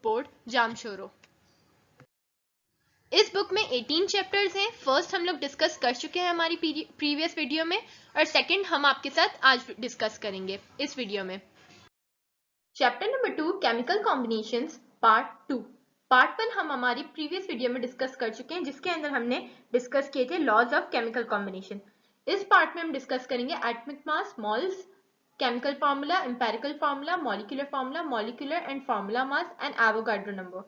Report Jamshoro. इस book में 18 chapters हैं। फर्स्ट हम लोग डिस्कस कर चुके हैं हमारी प्रीवियस वीडियो में, और सेकंड हम आपके साथ आज डिस्कस करेंगे इस वीडियो में। Chapter number 2 chemical combinations part 2। Part 1 हम हमारी प्रीवियस वीडियो में डिस्कस कर चुके हैं, जिसके अंदर हमने डिस्कस किए थे लॉज ऑफ केमिकल कॉम्बिनेशन। इस पार्ट में हम डिस्कस करेंगे atomic mass, moles, chemical formula, empirical formula, molecular and formula mass and Avogadro number.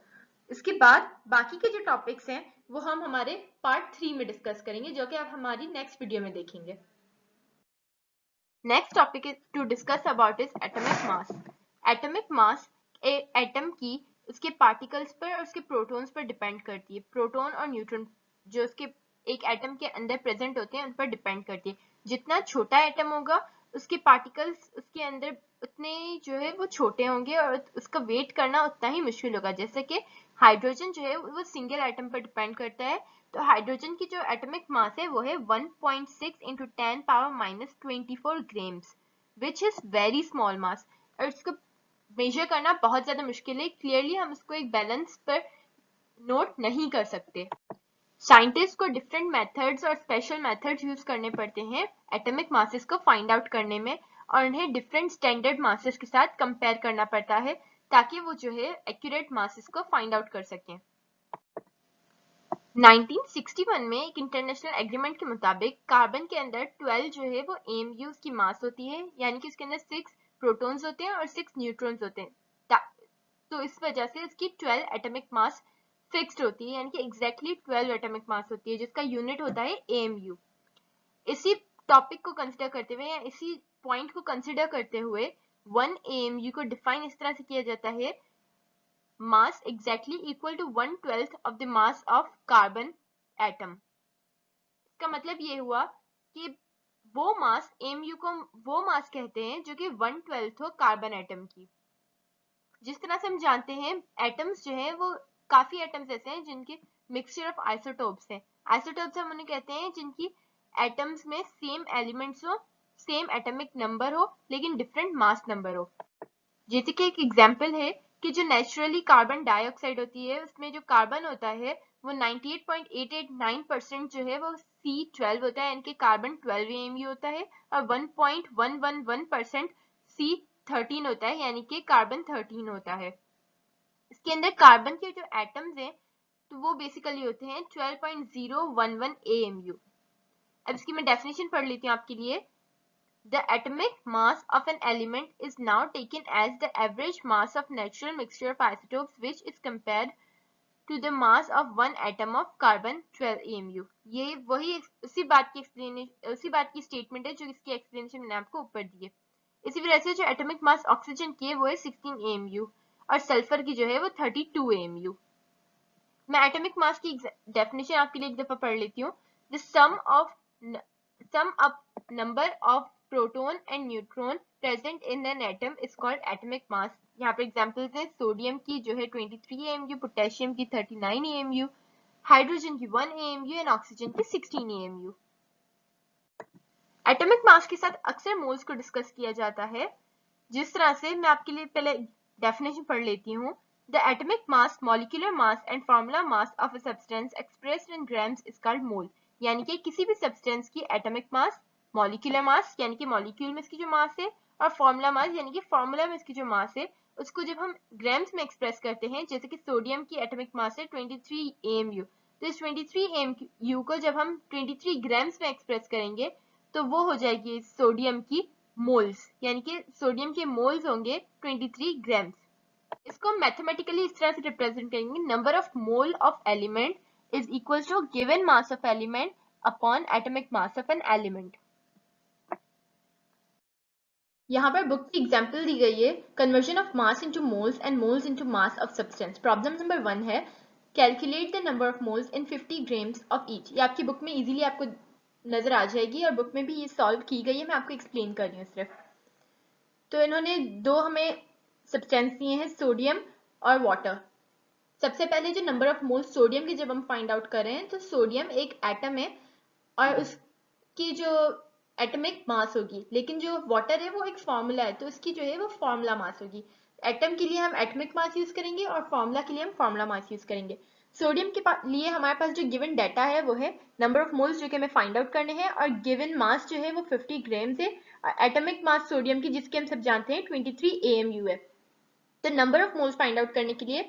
इसके बाद बाकी के जो टॉपिक्स हैं वो हम हमारे पार्ट 3 में डिस्कस करेंगे, जो कि आप हमारी नेक्स्ट वीडियो में देखेंगे। Next topic is to discuss about is atomic mass. Atomic mass atom की उसके पार्टिकल्स पर और उसके प्रोटॉन्स पर डिपेंड करती है। प्रोटॉन और न्यूट्रॉन जो उसके एक एटम के अंदर प्रेजेंट होते हैं उन पर डिपेंड करती है। जितना छोटा एटम होगा उसके पार्टिकल्स उसके अंदर उतने जो है वो छोटे होंगे और उसका वेट करना उतना ही मुश्किल होगा। जैसे कि हाइड्रोजन जो है वो सिंगल एटम पर डिपेंड करता है, तो हाइड्रोजन की जो एटॉमिक मास है वो है 1.6 into 10 power -24 grams, which is very small mass, और इसको मेजर करना बहुत ज्यादा मुश्किल है। क्लियरली हम इसको एक बैलेंस पर नोट नहीं कर सकते। साइंटिस्ट को डिफरेंट मेथड्स और स्पेशल मेथड्स यूज करने पड़ते हैं एटॉमिक मासेस को फाइंड आउट करने में, और उन्हें डिफरेंट स्टैंडर्ड मासेस के साथ कंपेयर करना पड़ता है ताकि वो जो है एक्यूरेट मासेस को फाइंड आउट कर सकें। 1961 में एक इंटरनेशनल एग्रीमेंट के मुताबिक कार्बन के अंदर 12 जो है वो AMU की मास होती है, यानी कि इसके अंदर 6 प्रोटॉन्स होते हैं और 6 न्यूट्रॉन्स होते हैं। तो इस वजह से इसकी 12 एटॉमिक मास फिक्स्ड होती है, यानी कि एग्जैक्टली 12 एटॉमिक मास होती है, जिसका यूनिट होता है AMU। इसी टॉपिक को कंसिडर करते हुए या इसी पॉइंट को कंसिडर करते हुए 1 AMU को डिफाइन इस तरह से किया जाता है, mass exactly equal to 1/12 of the mass of carbon atom। इसका मतलब ये हुआ कि वो मास AMU को वो मास कहते हैं जो कि 1/12 हो कार्बन एटम की। जिस तरह से हम जानते हैं एटम्स जो हैं वो काफी एटम्स ऐसे हैं जिनके मिक्सचर ऑफ आइसोटोप्स हैं। आइसोटोप्स हम उन्हें कहते हैं जिनकी एटम्स में सेम एलिमेंट्स हो, सेम एटॉमिक नंबर हो, लेकिन डिफरेंट मास नंबर हो। जैसे कि एक एग्जांपल है कि जो नेचुरली कार्बन डाइऑक्साइड होती है उसमें जो कार्बन होता है वो 98.889% जो है वो C12 होता है, यानी कि कार्बन 12 AMU होता है, और 1.111% C13 होता है, यानी कि कार्बन 13 होता है। इसके अंदर कार्बन के जो एटम्स हैं तो वो बेसिकली होते हैं 12.011 AMU। अब इसकी मैं डेफिनेशन पढ़ लेती हूँ आपके लिए। The atomic mass of an element is now taken as the average mass of natural mixture of isotopes, which is compared to the mass of one atom of carbon 12 AMU। ये वही उसी बात की स्टेटमेंट है जो इसकी explanation मैंने आपको ऊपर दी है। इसी वजह से जो एटॉमिक मास ऑक्सीजन की है वो है 16 AMU और सल्फर की जो है वो 32 AMU। मैं एटॉमिक मास की डेफिनेशन आपके लिए एक दफा पढ़ लेती हूँ। The sum up number of proton and neutron present in an atom is called atomic mass। यहाँ पे एग्जांपल्स हैं सोडियम की जो है 23 AMU, पोटेशियम की 39 AMU, हाइड्रोजन की 1 AMU एंड ऑक्सीजन की 16 AMU। एटॉमिक मास के साथ अक्सर मोल्स को डिस्कस किया जाता है। जिस तरह से मैं आपके लिए पहले डेफिनेशन पढ़ लेती हूँ। The atomic mass, molecular mass and formula mass of a substance expressed in grams is called mole। यानी कि किसी भी सब्सटेंस की एटॉमिक मास, मॉलिक्यूलर मास यानी कि मॉलिक्यूल में इसकी जो मास है, और फॉर्मूला मास यानी कि फॉर्मूला में इसकी जो मास है, उसको जब हम ग्राम्स में एक्सप्रेस करते हैं, जैसे कि सोडियम की एटॉमिक मास है 23 AMU, तो इस 23 AMU को जब हम 23 ग्राम्स में एक्सप्रेस करेंगे तो वो हो जाएगी सोडियम की मोल्स, यानी कि सोडियम के मोल्स होंगे 23 ग्राम्स। इसको मैथमेटिकली इस तरह से रिप्रेजेंट करेंगे, number of mole of element is equals to given mass of element upon atomic mass of an element। यहाँ पर बुक की एग्जांपल दी गई है conversion of mass into moles and moles into mass of substance. Problem number 1 है calculate the number of moles in 50 grams of each. ये आपकी book में easily आपको नजर आ जाएगी और बुक में भी ये सॉल्व की गई है, मैं आपको एक्सप्लेन कर रही हूँ सिर्फ। तो इन्होंने दो हमें सब्सटेंस दिए हैं, सोडियम और वाटर। सबसे पहले जो नंबर ऑफ मोल्स सोडियम की जब हम फाइंड आउट कर रहे हैं तो सोडियम एक एटम है और उसकी जो एटॉमिक मास होगी, लेकिन जो वाटर है वो एक फॉर्मूला है तो इसकी जो है वो फॉर्मूला मास होगी। एटम के लिए हम एटॉमिक मास यूज करेंगे और फॉर्मूला के लिए हम फॉर्मूला मास यूज करेंगे। सोडियम के लिए हमारे पास जो गिवन डाटा है वो है नंबर ऑफ मोल्स जो कि हमें फाइंड आउट करने हैं, और गिवन मास जो है वो 50 ग्राम्स है। एटॉमिक मास सोडियम की जिसके हम सब जानते हैं 23 AMU है। तो number of moles find out करने के लिए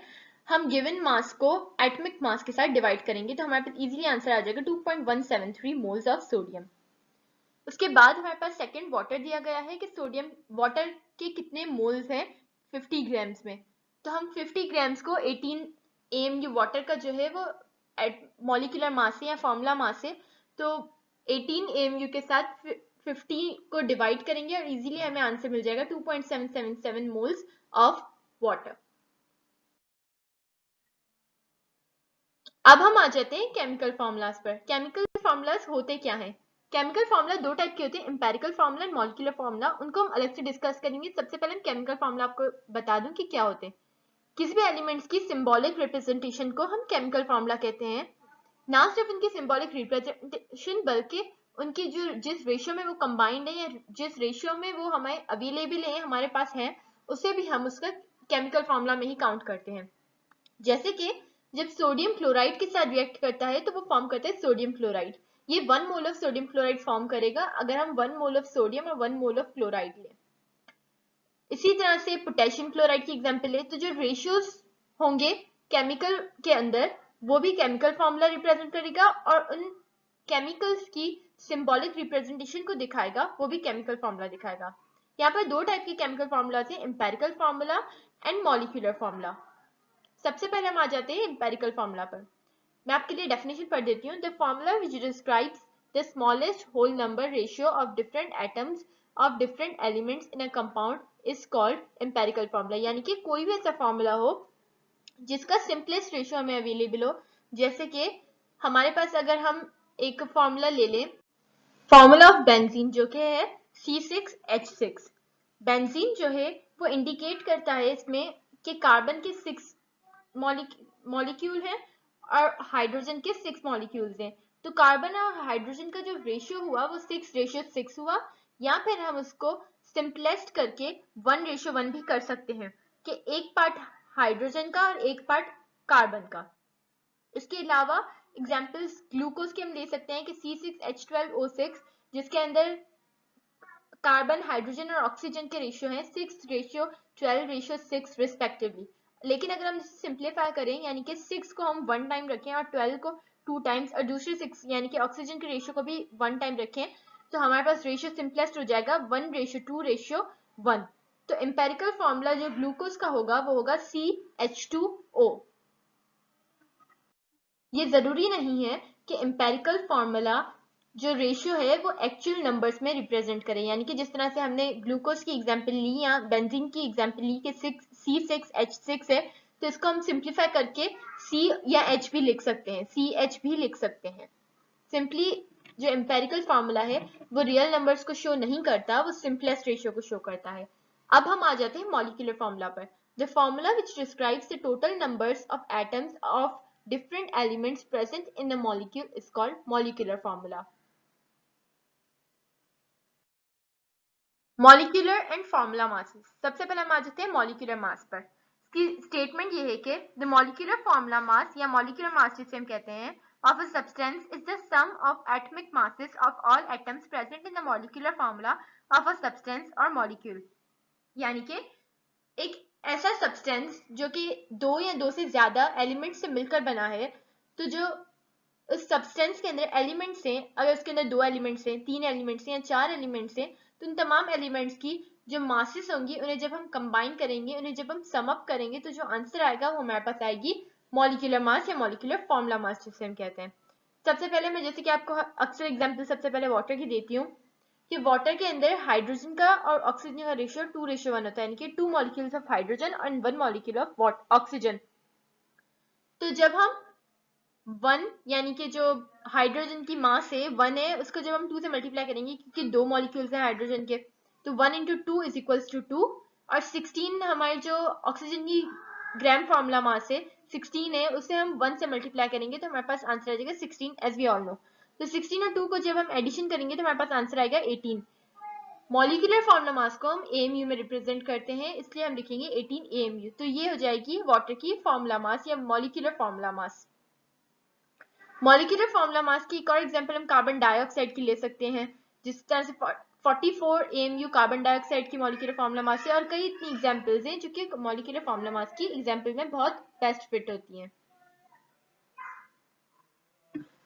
हम गिवन मास को एटॉमिक मास के साथ डिवाइड करेंगे, तो हमारे पास इजीली आंसर आ जाएगा 2.173 मोल्स ऑफ सोडियम। उसके बाद हमारे पास सेकंड वाटर दिया गया है कि सोडियम वाटर के कितने मोल्स हैं 50 ग्राम्स में। तो हम 50 ग्राम्स को 18 AMU वाटर का जो है वो मॉलिक्यूलर मास है या फॉर्मूला मास है, तो 18 AMU के साथ 50 को डिवाइड करेंगे और इजीली हमें आंसर मिल जाएगा 2.777 मोल्स ऑफ वाटर। अब हम आ जाते हैं केमिकल फॉर्मूलाज पर। केमिकल फॉर्मूलाज होते क्या हैं? केमिकल फॉर्मूला दो टाइप के होते हैं, empirical formula and molecular formula. उनको हम अलग से डिस्कस करेंगे। सबसे पहले हम केमिकल फॉर्मूला आपको बता दूं कि क्या होते हैं। किसी भी एलिमेंट्स की सिंबॉलिक रिप्रेजेंटेशन को हम केमिकल फॉर्मूला कहते हैं। ना सिर्फ उनकी सिंबॉलिक रिप्रेजेंटेशन बल्कि उनकी जो जिस रेशियो में वो कंबाइंड है या जिस रेशियो में वो हमें अवेलेबल है, हमारे पास है, उसे भी हम उसका केमिकल फॉर्मूला में ही काउंट करते हैं। जैसे कि जब सोडियम क्लोराइड के साथ रिएक्ट करता है तो वो फॉर्म करता है सोडियम क्लोराइड। ये 1 mole of sodium chloride form करेगा अगर हम 1 मोल ऑफ सोडियम और 1 मोल ऑफ क्लोराइड लें। इसी तरह से पोटेशियम क्लोराइड की एग्जांपल है। तो जो रेशियोज होंगे केमिकल के अंदर वो भी केमिकल फॉर्मूला रिप्रेजेंट करेगा, और उन केमिकल्स की सिंबॉलिक रिप्रेजेंटेशन को दिखाएगा, वो भी केमिकल फॉर्मूला दिखाएगा। यहाँ पर दो टाइप के केमिकल फॉर्मूला थे, empirical formula and molecular formula. सबसे पहले हम आ जाते हैं एम्पेरिकल फॉर्मूला पर। मैं आपके लिए डेफिनेशन पढ़ देती हूँ। The formula which describes the smallest whole number ratio of different atoms of different elements in a compound is called empirical formula. यानी कि कोई भी ऐसा फॉर्मूला हो जिसका सिंपलेस्ट रेशियो हमें अवेलेबल हो। जैसे कि हमारे पास अगर हम एक फॉर्मूला ले लें, फॉर्मूला ऑफ बेंजीन जो कि है C6H6। बेंजीन जो है वो इंडिकेट करता है इसमें कि कार्बन के 6 मॉलिक्यूल हैं और हाइड्रोजन के 6 मॉलिक्यूल्स हैं। तो कार्बन और हाइड्रोजन का जो रेशियो हुआ वो 6:6 हुआ, या फिर हम उसको सिंपलेस्ट करके 1:1 भी कर सकते हैं कि एक पार्ट हाइड्रोजन का और एक पार्ट कार्बन का। इसके अलावा एग्जांपल्स ग्लूकोज के हम ले सकते हैं कि C6H12O6 जिसके अंदर कार्बन, हाइड्रोजन और ऑक्सीजन के रेशियो हैं 6:12:6 रिस्पेक्टिवली। लेकिन अगर हम इसे सिंप्लीफाई करें यानी कि 6 को हम 1 टाइम रखें और 12 को 2 टाइम्स और दूसरे 6 यानी कि ऑक्सीजन के रेशियो को भी 1 टाइम रखें, तो हमारे पास रेशियो सिंपलेस्ट हो जाएगा 1:2:1। तो एम्पेरिकल फॉर्मूला जो ग्लूकोज का होगा वो होगा CH2O। ये जरूरी नहीं है कि एम्पेरिकल फॉर्मूला जो रेशियो है वो एक्चुअल नंबर्स में रिप्रेजेंट करें। यानी कि जिस तरह से हमने ग्लूकोज की एग्जांपल ली या बेंजीन की एग्जांपल ली कि C6H6 है, तो इसको हम सिंप्लीफाई करके C या H भी लिख सकते हैं, CH भी लिख सकते हैं। सिंपली जो एम्पेरिकल फॉर्मूला है वो रियल नंबर्स को शो नहीं करता, वो सिंपलेस्ट रेशियो को शो करता है। अब हम आ जाते हैं मॉलिक्यूलर फॉर्मूला पर। The formula which describes the total numbers of atoms of different elements present in the molecule is called molecular formula. Molecular and formula masses. सबसे पहले हम आ जाते हैं molecular mass पर। इसकी स्टेटमेंट ये है कि the molecular formula mass या molecular mass जिसे हम कहते हैं of a substance is the sum of atomic masses of all atoms present in the molecular formula of a substance or molecule। यानी कि एक ऐसा सब्सटेंस जो कि दो या दो से ज्यादा एलिमेंट से मिलकर बना है, तो जो उस सब्सटेंस के अंदर एलिमेंट्स हैं, अगर उसके अंदर 2 एलिमेंट्स हैं, 3 एलिमेंट्स हैं या 4 एलिमेंट्स हैं, तो उन तमाम एलिमेंट्स की जो मासेस होंगी उन्हें जब हम कंबाइन करेंगे, उन्हें जब हम सम अप करेंगे, तो जो आंसर आएगा वो हमारे पास आएगी मॉलिक्यूलर मास या मॉलिक्यूलर फॉर्मूला मास जिसे हम कहते हैं। सबसे पहले मैं जैसे कि आपको अक्सर एग्जाम्पल सबसे पहले वाटर की देती हूँ कि वाटर के अंदर हाइड्रोजन का और ऑक्सीजन का रेशियो 2:1 होता है, यानी कि 2 molecules of hydrogen and 1 molecule of oxygen. तो जब हम 1 यानी कि जो हाइड्रोजन की मास है 1 है, उसको जब हम 2 से मल्टीप्लाई करेंगे क्योंकि 2 मॉलिक्यूल्स हैं हाइड्रोजन के, तो 1 × 2 = 2, और 16 हमारी जो ऑक्सीजन की ग्राम फॉर्मूला मास है 16 है, उसे हम 1 से मल्टीप्लाई करेंगे तो हमारे पास आंसर आ जाएगा 16 एज वी ऑल नो। तो 16 और 2 को जब हम एडिशन करेंगे तो हमारे पास आंसर आएगा 18। मॉलिक्यूलर फॉर्मूला मास को हम AMU में रिप्रेजेंट करते हैं, इसलिए हम लिखेंगे 18 AMU। तो ये हो जाएगी वाटर की फॉर्मूला मास या molecular formula mass. Molecular formula mass की एक और एग्जांपल हम कार्बन डाइऑक्साइड की ले सकते हैं, जिस तरह से 44 AMU कार्बन डाइऑक्साइड की मॉलिक्यूलर फॉर्मूला मास है, और कई इतनी एग्जांपल्स हैं जो कि मॉलिक्यूलर फॉर्मूला मास की एग्जांपल में बहुत बेस्ट फिट होती हैं।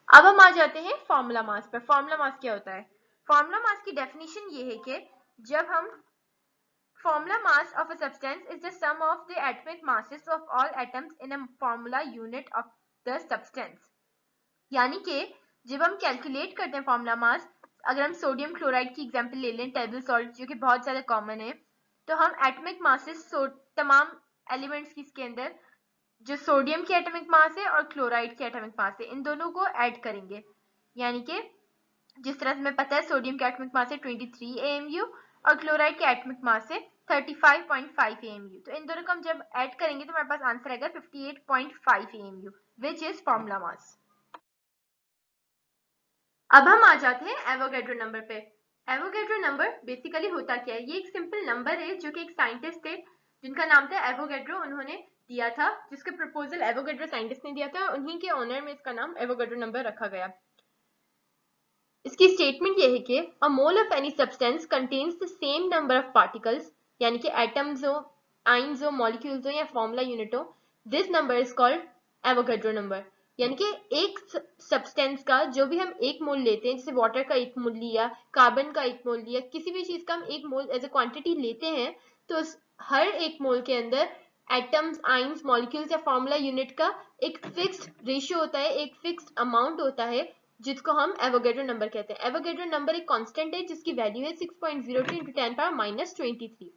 अब हम आ जाते हैं फॉर्मूला मास पर। फॉर्मूला मास क्या होता है? फॉर्मूला मास की डेफिनेशन ये है कि जब हम formula mass of a substance is the sum of the atomic masses of all atoms in a formula unit of the substance। यानी कि जब हम कैलकुलेट करते हैं फॉर्मूला मास, अगर हम सोडियम क्लोराइड की एग्जांपल ले लें, टेबल सॉल्ट, जो कि बहुत ज्यादा कॉमन है, तो हम एटॉमिक मासेस तमाम एलिमेंट्स की इसके अंदर जो सोडियम की एटॉमिक मास है और क्लोराइड की एटॉमिक मास है, इन दोनों को ऐड करेंगे। यानी कि जिस तरह से हमें पता है सोडियम की एटॉमिक मास है 23 AMU और क्लोराइड की एटॉमिक मास है 35.5 AMU। तो इन दोनों को हम जब ऐड करेंगे तो हमारे पास आंसर आएगा 58.5 AMU, which is formula mass. अब हम आ जाते हैं एवोगैड्रो नंबर पे। एवोगैड्रो नंबर बेसिकली होता क्या है? ये एक सिंपल नंबर है जो कि एक साइंटिस्ट थे जिनका नाम था एवोगैड्रो, उन्होंने दिया था, जिसका प्रपोजल एवोगैड्रो साइंटिस्ट ने दिया था, उन्हीं के ऑनर में इसका नाम एवोगैड्रो नंबर रखा गया। इसकी स्टेटमेंट ये है कि a mole of any substance contains the same number of particles, यानी कि एटम्स हो, आइंस हो, मॉलिक्यूल्स हो या फॉर्मूला यूनिट हो, this number is called Avogadro number. यानी कि एक सब्सटेंस का जो भी हम एक मोल लेते हैं, जैसे वाटर का एक मोल लिया, कार्बन का एक मोल लिया, किसी भी चीज का हम एक मोल एज ए क्वांटिटी लेते हैं, तो हर एक मोल के अंदर एटम्स, आइंस, मॉलिक्यूल्स या फॉर्मूला यूनिट का एक फिक्स्ड रेशियो होता है, एक फिक्स्ड अमाउंट होता है, जिसको हम एवोगैड्रो नंबर कहते हैं। एवोगैड्रो नंबर एक कांस्टेंट है जिसकी वैल्यू है 6.02 × 10⁻⁻23।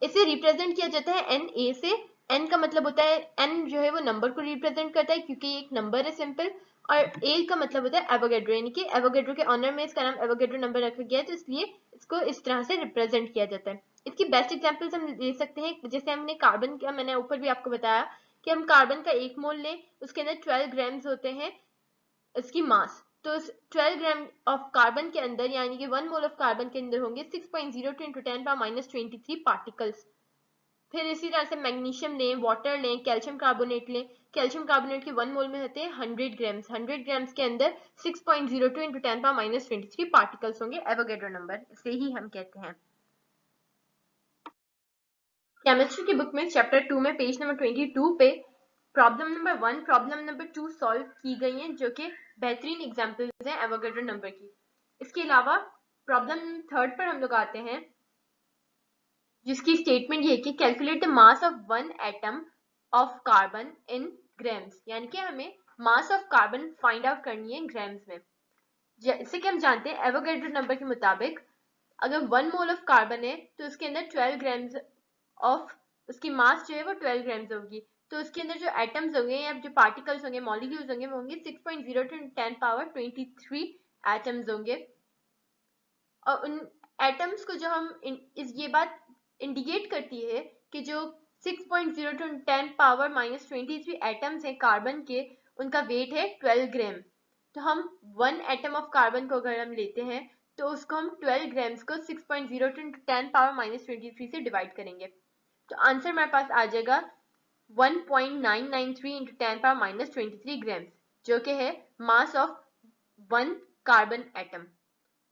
इसे रिप्रेजेंट किया जाता है Na से। n का मतलब होता है, n जो है वो नंबर को रिप्रेजेंट करता है क्योंकि एक नंबर है सिंपल, और a का मतलब होता है एवोगैड्रो, यानी कि एवोगैड्रो के ऑनर में इसका नाम एवोगैड्रो नंबर रखा गया है, तो इसलिए इसको इस तरह से रिप्रेजेंट किया जाता है। इसकी बेस्ट एग्जांपल्स हम ले सकते हैं, जैसे हमने कार्बन का, मैंने ऊपर भी आपको बताया कि हम कार्बन का एक मोल लें, उसके अंदर 12 ग्राम्स होते हैं इसकी मास, तो 12 ग्राम ऑफ कार्बन के अंदर, यानी कि 1 मोल ऑफ कार्बन के अंदर होंगे 6.02 × 10⁻⁻23 पार्टिकल्स। फिर इसी तरह से मैग्नीशियम लें, वाटर लें, कैल्शियम कार्बोनेट लें, कैल्शियम कार्बोनेट के 1 मोल में होते हैं 100 ग्राम्स, 100 ग्राम्स के अंदर 6.02 × 10⁻⁻23 पार्टिकल्स होंगे, एवोगैड्रो नंबर इसे ही हम कहते हैं। केमिस्ट्री की बुक में चैप्टर 2 में पेज नंबर 22 पे problem number 1, problem number 2 solve की गई हैं, जो कि बेहतरीन एग्जांपल्स हैं एवोगैड्रो नंबर की। इसके अलावा प्रॉब्लम 3 पर हम लोग आते हैं, जिसकी स्टेटमेंट ये है कि calculate the mass of one atom of carbon in grams, यानी कि हमें mass of carbon find out करनी है ग्राम्स में। जैसे कि हम जानते हैं एवोगैड्रो नंबर के मुताबिक अगर 1 मोल ऑफ कार्बन है तो उसके अंदर 12 ग्राम्स ऑफ, उसकी मास जो है वो 12 ग्राम्स होगी, तो उसके अंदर जो एटम्स होंगे या जो पार्टिकल्स होंगे, मॉलिक्यूल्स होंगे, वो होंगे 6.02 × 10⁻23 एटम्स होंगे। और उन एटम्स को जो हम ये बात इंडिकेट करती है कि जो 6.02 × 10⁻⁻23 एटम्स हैं कार्बन के, उनका वेट है 12 ग्राम। तो हम 1 एटम ऑफ कार्बन को अगर हम लेते हैं तो उसको हम 12 ग्राम्स को 6.02 × 10⁻⁻23 से डिवाइड करेंगे, तो आंसर हमारे पास आ जाएगा 1.993 × 10⁻⁻23 ग्राम्स, जो कि है मास ऑफ 1 कार्बन एटम।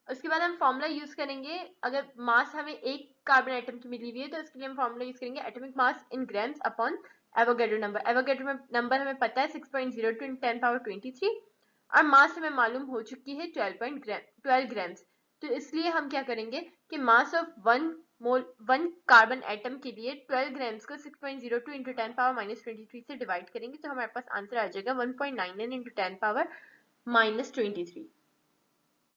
उसके बाद हम फॉर्मूला यूज करेंगे, अगर मास हमें एक कार्बन एटम की मिली हुई है तो उसके लिए हम फॉर्मूला यूज करेंगे atomic mass in grams upon Avogadro number. Avogadro number हमें पता है 6.02 × 10⁻23 और मास हमें मालूम हो चुकी है 12 ग्राम्स। तो इसलिए हम क्या करेंगे कि मास ऑफ 1 कार्बन एटम के लिए 12 ग्राम्स को 6.02 × 10⁻⁻23 से डिवाइड करेंगे, तो हमारे पास आंसर आ जाएगा 1.99 × 10⁻⁻23।